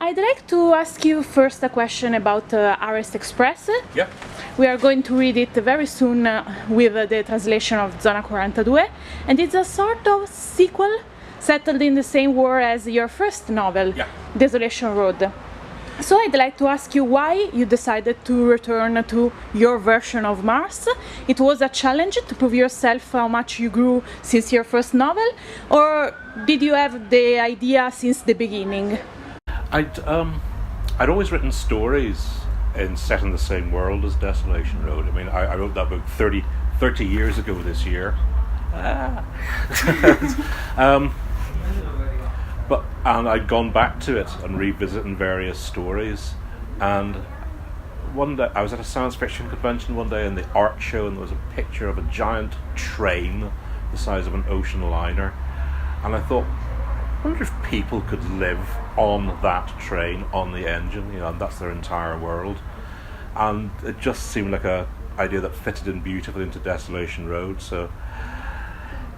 I'd like to ask you first a question about Arrest Express. Yeah. We are going to read it very soon with the translation of Zona 42, and it's a sort of sequel settled in the same war as your first novel, Yeah. Desolation Road. So I'd like to ask you why you decided to return to your version of Mars. It was a challenge to prove yourself how much you grew since your first novel, or did you have the idea since the beginning? I'd always written stories set in the same world as Desolation Road. I mean, I wrote that book 30 years ago this year. And I'd gone back to it and revisiting various stories. And one day, I was at a science fiction convention one day in the art show, and there was a picture of a giant train the size of an ocean liner. And I thought, I wonder if people could live on that train, on the engine, and that's their entire world. And it just seemed like a idea that fitted in beautifully into Desolation Road. So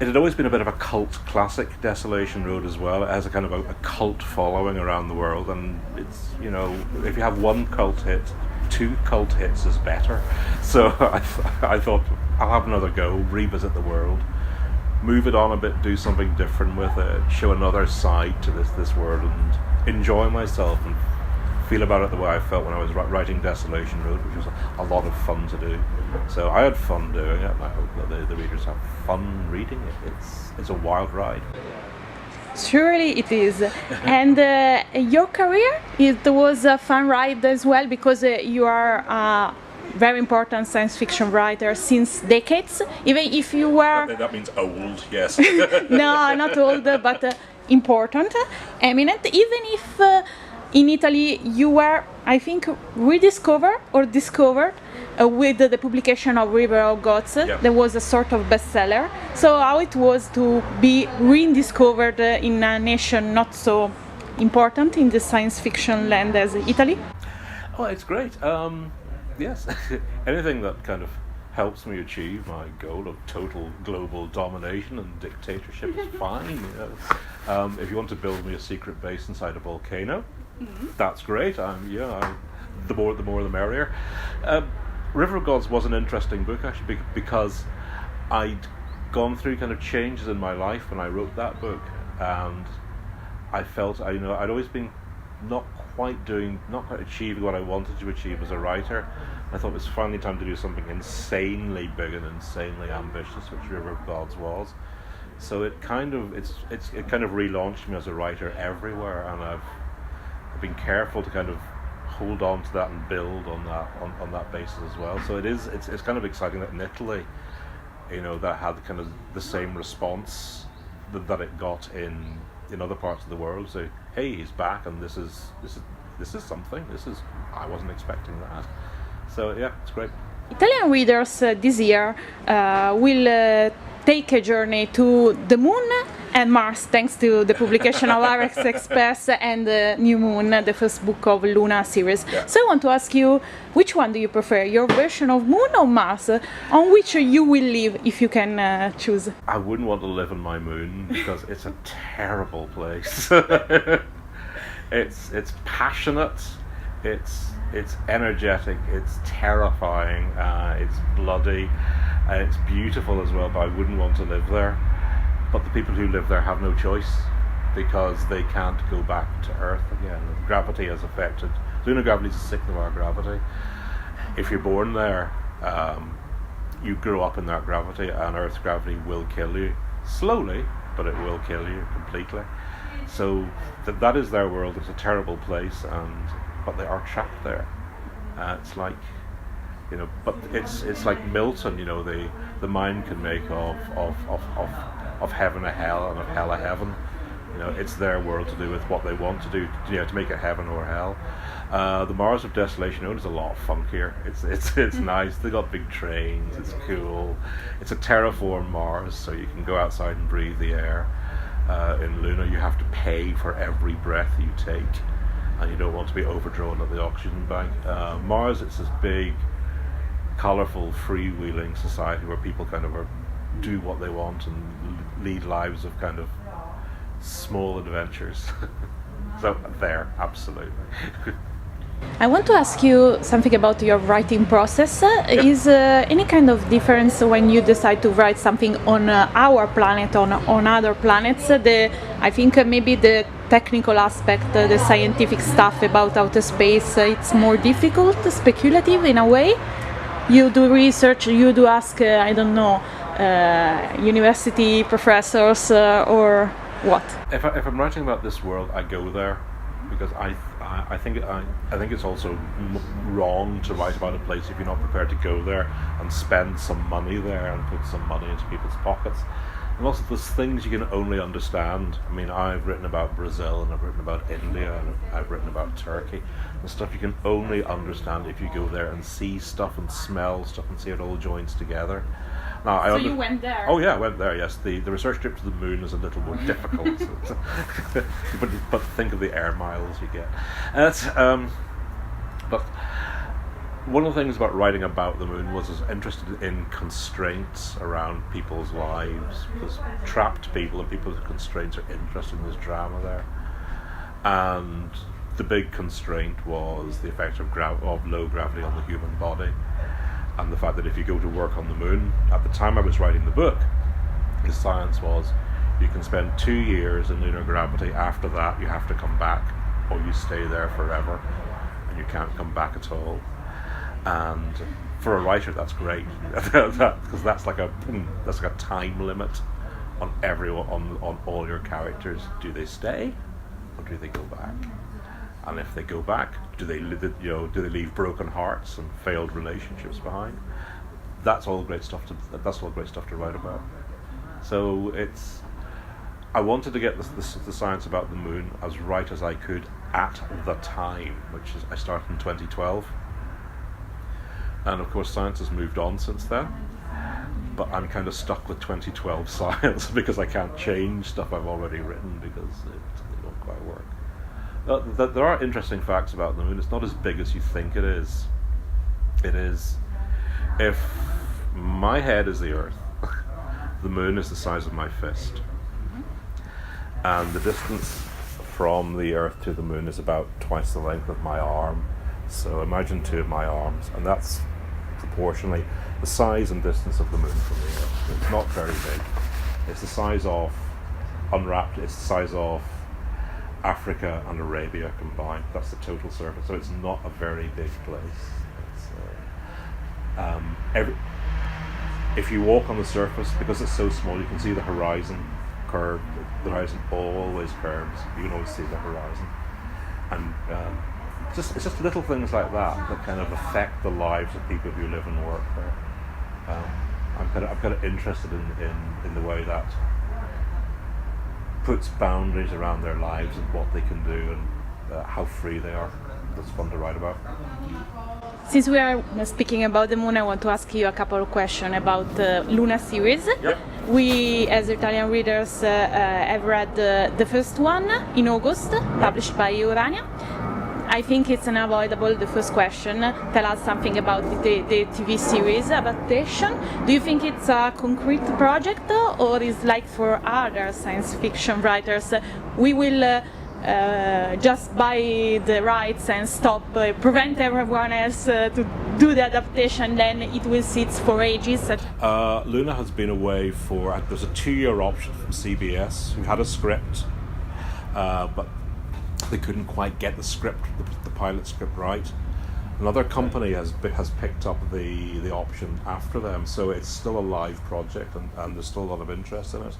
it had always been a bit of a cult classic, Desolation Road, as well. It has a kind of a cult following around the world, and it's, if you have one cult hit, 2 cult hits is better. So I thought, I'll have another go, revisit the world, move it on a bit, do something different with it, show another side to this world, and enjoy myself and feel about it the way I felt when I was writing Desolation Road, which was a lot of fun to do. So I had fun doing it, and I hope that the readers have fun reading it. It's a wild ride. Surely it is. And your career, it was a fun ride as well, because you are a very important science fiction writer since decades, even if you were... That means old, yes. No, not old, but important, eminent, even if in Italy you were, I think, rediscovered or discovered with the publication of River of Gods. Yeah. That was a sort of bestseller. So how it was to be rediscovered in a nation not so important in the science fiction land as Italy? Oh, it's great. Yes, anything that kind of helps me achieve my goal of total global domination and dictatorship is fine. If you want to build me a secret base inside a volcano, that's great. The more the merrier. River of Gods was an interesting book, actually, because I'd gone through kind of changes in my life when I wrote that book, and I felt I'd always been not quite achieving what I wanted to achieve as a writer. I thought it was finally time to do something insanely big and insanely ambitious, which River of Gods was. So it kind of relaunched me as a writer everywhere, and I've been careful to kind of hold on to that and build on that basis as well. So it's kind of exciting that in Italy, that had kind of the same response that it got in other parts of the world. So hey, he's back, and this is something. I wasn't expecting that. So yeah, it's great. Italian readers this year will take a journey to the Moon and Mars, thanks to the publication of Arrest Express and New Moon, the first book of Luna series. Yeah. So I want to ask you, which one do you prefer, your version of Moon or Mars, on which you will live if you can choose? I wouldn't want to live on my moon because it's a terrible place. It's passionate, it's energetic, it's terrifying, it's bloody, it's beautiful as well, but I wouldn't want to live there. But the people who live there have no choice, because they can't go back to Earth again. Gravity has affected. Lunar gravity is a sixth of our gravity. If you're born there, you grow up in that gravity, and Earth's gravity will kill you. Slowly, but it will kill you completely. So that is their world. It's a terrible place, but they are trapped there. It's like, but it's like Milton. The mind can make of heaven a hell and of hell a heaven. It's their world to do with what they want to do. To make it heaven or hell. The Mars of Desolation Road is a lot funkier. It's nice. They got big trains. It's cool. It's a terraformed Mars, so you can go outside and breathe the air. In Luna, you have to pay for every breath you take, and you don't want to be overdrawn at the oxygen bank. Mars, it's this big, colourful, freewheeling society where people kind of do what they want and lead lives of kind of small adventures. So there, absolutely. I want to ask you something about your writing process. Is any kind of difference when you decide to write something on our planet, on other planets? I think maybe the technical aspect, the scientific stuff about outer space, it's more difficult, speculative in a way. You do research, you do ask, I don't know, university professors or what? If I'm writing about this world, I go there because I think it's also wrong to write about a place if you're not prepared to go there and spend some money there and put some money into people's pockets. And also there's things you can only understand. I mean, I've written about Brazil and I've written about India and I've written about Turkey and stuff you can only understand if you go there and see stuff and smell stuff and see it all joins together. Now, you went there? Oh yeah, I went there, yes. The research trip to the moon is a little more difficult. but think of the air miles you get. But one of the things about writing about the moon was I was interested in constraints around people's lives, because trapped people and people with constraints are interested in this drama there. And the big constraint was the effect of low gravity on the human body, and the fact that if you go to work on the moon, at the time I was writing the book, the science was you can spend 2 years in lunar gravity, after that you have to come back, or you stay there forever and you can't come back at all. And for a writer that's great, because that's like a time limit on everyone, on all your characters. Do they stay or do they go back? And if they go back, do they leave broken hearts and failed relationships behind? That's all great stuff to write about. So I wanted to get the science about the moon as right as I could at the time, which is I started in 2012. And of course science has moved on since then, but I'm kind of stuck with 2012 science because I can't change stuff I've already written because it won't quite work. There are interesting facts about the moon. It's not as big as you think it is. If my head is the Earth, the moon is the size of my fist. And the distance from the Earth to the moon is about twice the length of my arm. So imagine 2 of my arms, and that's proportionally the size and distance of the moon from the Earth. It's not very big. It's the size of it's the size of Africa and Arabia combined. That's the total surface. So it's not a very big place. If you walk on the surface, because it's so small, you can see the horizon curve. The horizon always curves. You can always see the horizon, and it's just little things like that kind of affect the lives of people who live and work there. I'm kind of interested in the way that puts boundaries around their lives and what they can do and how free they are. That's fun to write about. Since we are speaking about the moon, I want to ask you a couple of questions about the Luna series. Yep. We, as Italian readers, have read the first one in August, published by Urania. I think it's unavoidable, the first question. Tell us something about the TV series adaptation. Do you think it's a concrete project, or is like for other science fiction writers, we will just buy the rights and stop, prevent everyone else to do the adaptation, then it will sit for ages? Luna has been away for, there's a 2-year option from CBS, who had a script, but they couldn't quite get the script, the pilot script right. Another company has picked up the option after them, so it's still a live project, and there's still a lot of interest in it.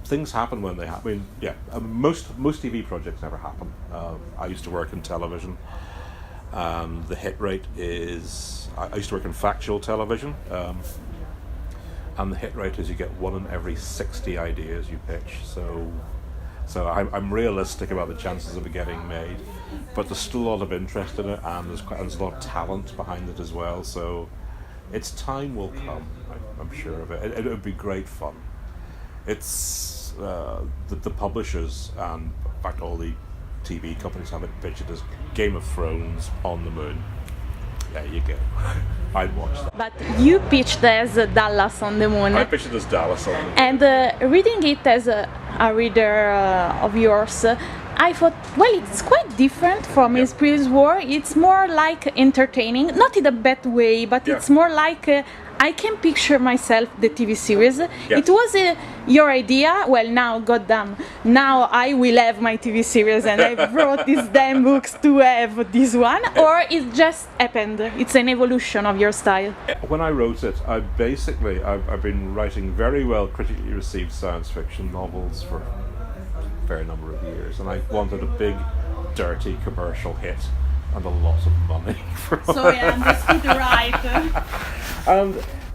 Things happen when they happen. Most TV projects never happen. I used to work in television. The hit rate is, I used to work in factual television, and the hit rate is you get 1 in every 60 ideas you pitch. So I'm realistic about the chances of it getting made, but there's still a lot of interest in it, and there's a lot of talent behind it as well. So its time will come. I'm sure of it. It would be great fun. It's the publishers and in fact all the TV companies have it pictured as Game of Thrones on the moon. There you go. I'd watch that. But you pitched as Dallas on the moon. I pitched it as Dallas on the moon. And reading it as a reader of yours, I thought, well, it's quite different from his previous work. It's more like entertaining, not in a bad way, but it's more like I can picture myself the TV series. It was your idea. Well, now, goddamn, now I will have my TV series, and I wrote these damn books to have this one, or it just happened. It's an evolution of your style. When I wrote it, I've been writing very well critically received science fiction novels for a fair number of years, and I wanted a big, dirty commercial hit and a lot of money. So I understood right.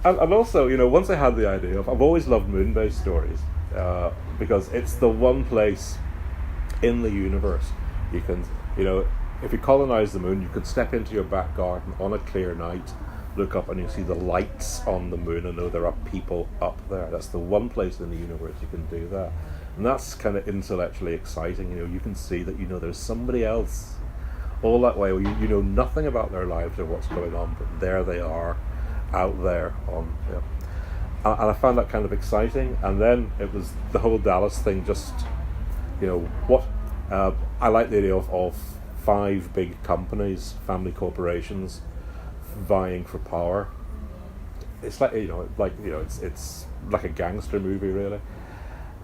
And also, once I had the idea I've always loved moon-based stories because it's the one place in the universe you can, if you colonize the moon, you could step into your back garden on a clear night, look up and you see the lights on the moon and know there are people up there. That's the one place in the universe you can do that. And that's kind of intellectually exciting. You can see that there's somebody else all that way, where you know nothing about their lives or what's going on, but there they are, out there on. And I found that kind of exciting. And then it was the whole Dallas thing. Just I like the idea of 5 big companies, family corporations, vying for power. It's like it's like a gangster movie, really.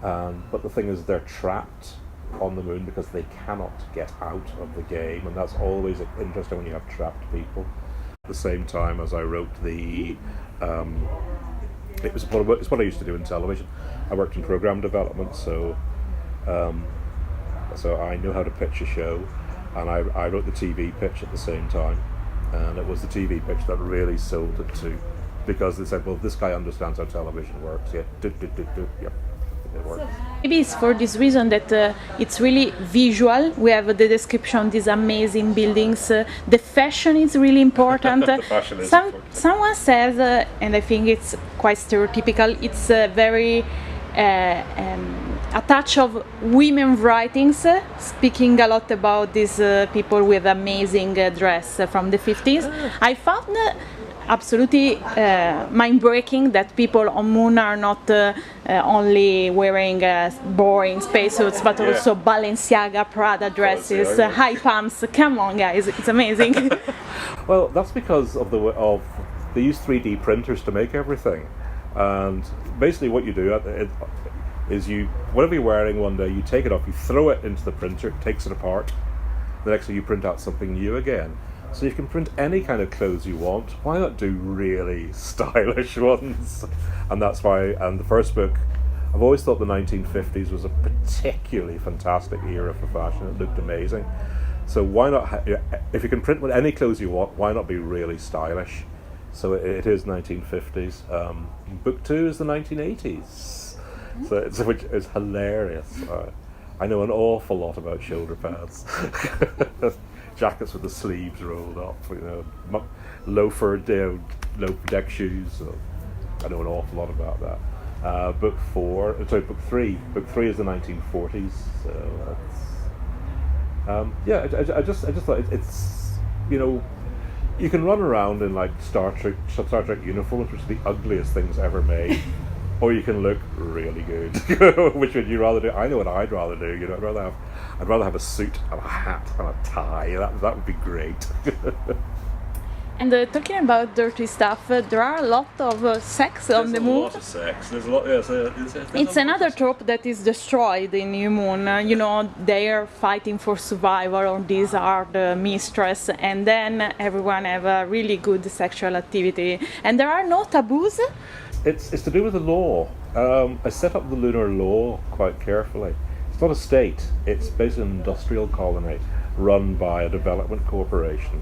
But the thing is, they're trapped on the moon because they cannot get out of the game, and that's always interesting when you have trapped people. At the same time as I wrote it's what I used to do in television. I worked in program development, so I know how to pitch a show, and I wrote the TV pitch at the same time, and it was the TV pitch that really sold it to, because they said, well, this guy understands how television works. Yeah, it works. Maybe it's for this reason that it's really visual. We have the description of these amazing buildings. The fashion is really important. The fashion is important. Someone says, and I think it's quite stereotypical, it's very a touch of women writings, speaking a lot about these people with amazing dress from the 50s. I found absolutely mind-breaking that people on moon are not only wearing boring spacesuits, but also Balenciaga, Prada dresses, high pumps. Come on, guys, it's amazing. Well, that's because they use 3D printers to make everything, and basically what you do is whatever you're wearing one day, you take it off, you throw it into the printer, it takes it apart. The next day you print out something new again. So you can print any kind of clothes you want. Why not do really stylish ones? And that's why, and the first book, I've always thought the 1950s was a particularly fantastic era for fashion. It looked amazing. So why not, if you can print any clothes you want, why not be really stylish? So it is 1950s. Book 2 is the 1980s. So which is hilarious. I know an awful lot about shoulder pads. Jackets with the sleeves rolled up, loafer, low deck shoes. So I know an awful lot about that. Book 3 is the 1940s. So that's I just thought it's you can run around in like Star Trek uniforms, which are the ugliest things ever made. Or you can look really good. Which would you rather do? I know what I'd rather do. I'd rather have a suit and a hat and a tie. That would be great. And talking about dirty stuff, there are a lot of sex on the moon. There's a lot of sex. There's a lot. It's another trope that is destroyed in New Moon. They are fighting for survival, or these are the mistress, and then everyone have a really good sexual activity, and there are no taboos. It's to do with the law. I set up the lunar law quite carefully. It's not a state. It's basically an industrial colony run by a development corporation.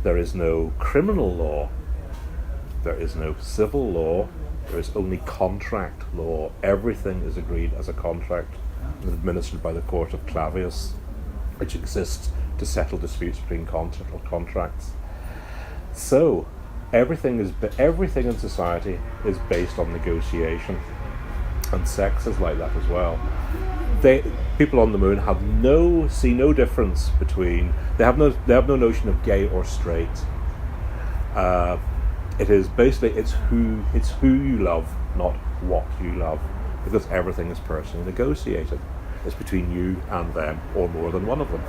There is no criminal law. There is no civil law. There is only contract law. Everything is agreed as a contract and administered by the Court of Clavius, which exists to settle disputes between contracts. So, everything in society is based on negotiation, and sex is like that as well. People on the moon see no difference between. They have no notion of gay or straight. It is basically it's who you love, not what you love, because everything is personally negotiated. It's between you and them, or more than one of them.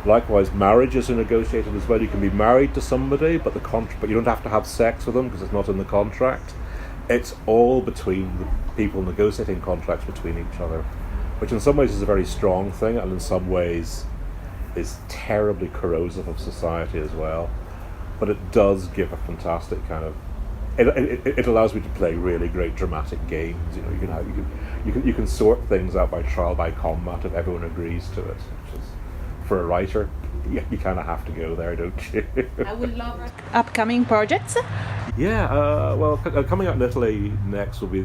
Likewise, marriages are negotiated as well. You can be married to somebody, but but you don't have to have sex with them because it's not in the contract. It's all between the people negotiating contracts between each other, which in some ways is a very strong thing, and in some ways is terribly corrosive of society as well. But it does give a fantastic kind of. It allows me to play really great dramatic games. You know, you can sort things out by trial by combat if everyone agrees to it. Which is, for a writer, you kind of have to go there, don't you? I would love upcoming projects. Yeah, well, coming out in Italy next will be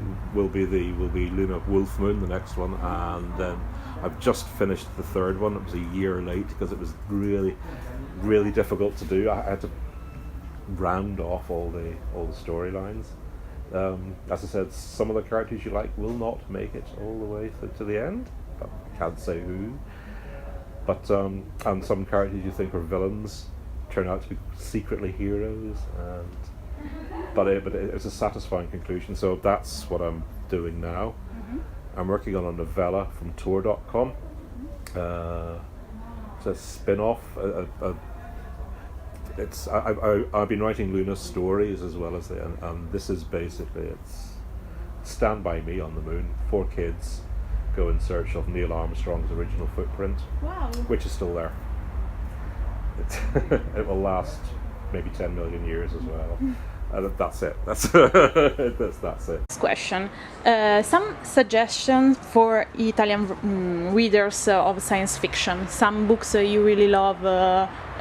Luna Wolf Moon, the next one, and then I've just finished the third one. It was a year late because it was really, really difficult to do. I had to round off all the storylines. As I said, some of the characters you like will not make it all the way to the end. I can't say who. But and some characters you think are villains turn out to be secretly heroes, but it's a satisfying conclusion. So that's what I'm doing now. I'm working on a novella from Tor.com. It's a spin-off. I've been writing Luna's stories as well as and this is basically it's Stand By Me on the Moon. 4 kids go in search of Neil Armstrong's original footprint, Wow. which is still there. It will last maybe 10 million years as well. That's it. That's it. Next question. Some suggestions for Italian readers of science fiction. Some books you really love,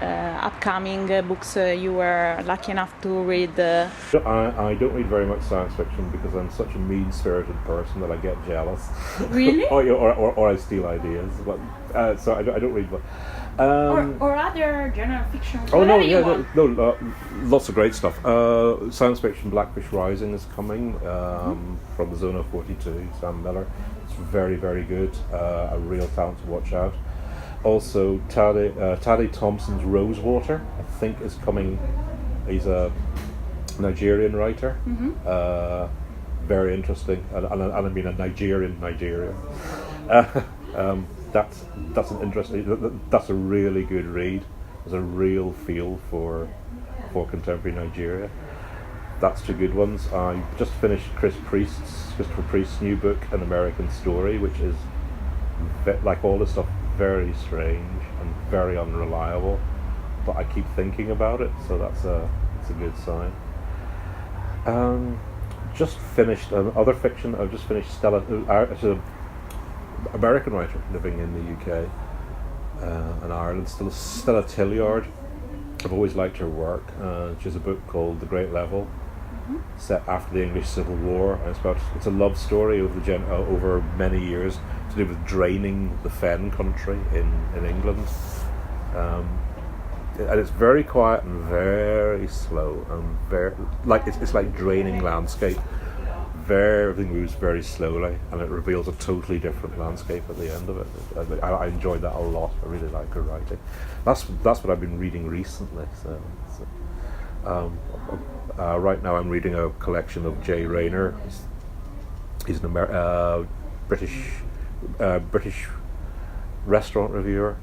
upcoming books you were lucky enough to read. I don't read very much science fiction because I'm such a mean-spirited person that I get jealous. Really? or I steal ideas. But so I don't read. Or other genre fiction. Oh no, yeah, no, lots of great stuff. Science fiction, Blackfish Rising is coming from the Zona 42, Sam Miller. It's very, very good. A real talent to watch out. Also, Tade Thompson's Rosewater, I think, is coming. He's a Nigerian writer. Very interesting, and I mean a Nigerian. That's an interesting. That's a really good read. There's a real feel for contemporary Nigeria. That's 2 good ones. I just finished Christopher Priest's new book, An American Story, which is like all this stuff, very strange and very unreliable. But I keep thinking about it, so that's a good sign. Just finished other fiction. I've just finished Stella. It's an American writer living in the UK and Ireland. Stella Tilliard. I've always liked her work. She has a book called The Great Level, set after the English Civil War. And it's a love story over many years to do with draining the Fen country in England. And it's very quiet and very slow and very it's like draining landscape. Everything moves very slowly, and it reveals a totally different landscape at the end of it. I enjoyed that a lot. I really like her writing. That's what I've been reading recently. Right now I'm reading a collection of Jay Rayner. He's an British restaurant reviewer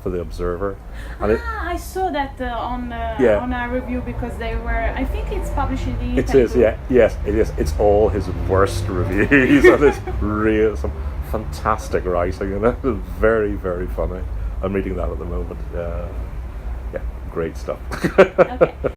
for The Observer. And I saw that on a review because they were. I think it's published in the. It is, yeah, yes, it is. It's all his worst reviews, and it's some fantastic writing, and it's very, very funny. I'm reading that at the moment. Yeah, great stuff. Okay.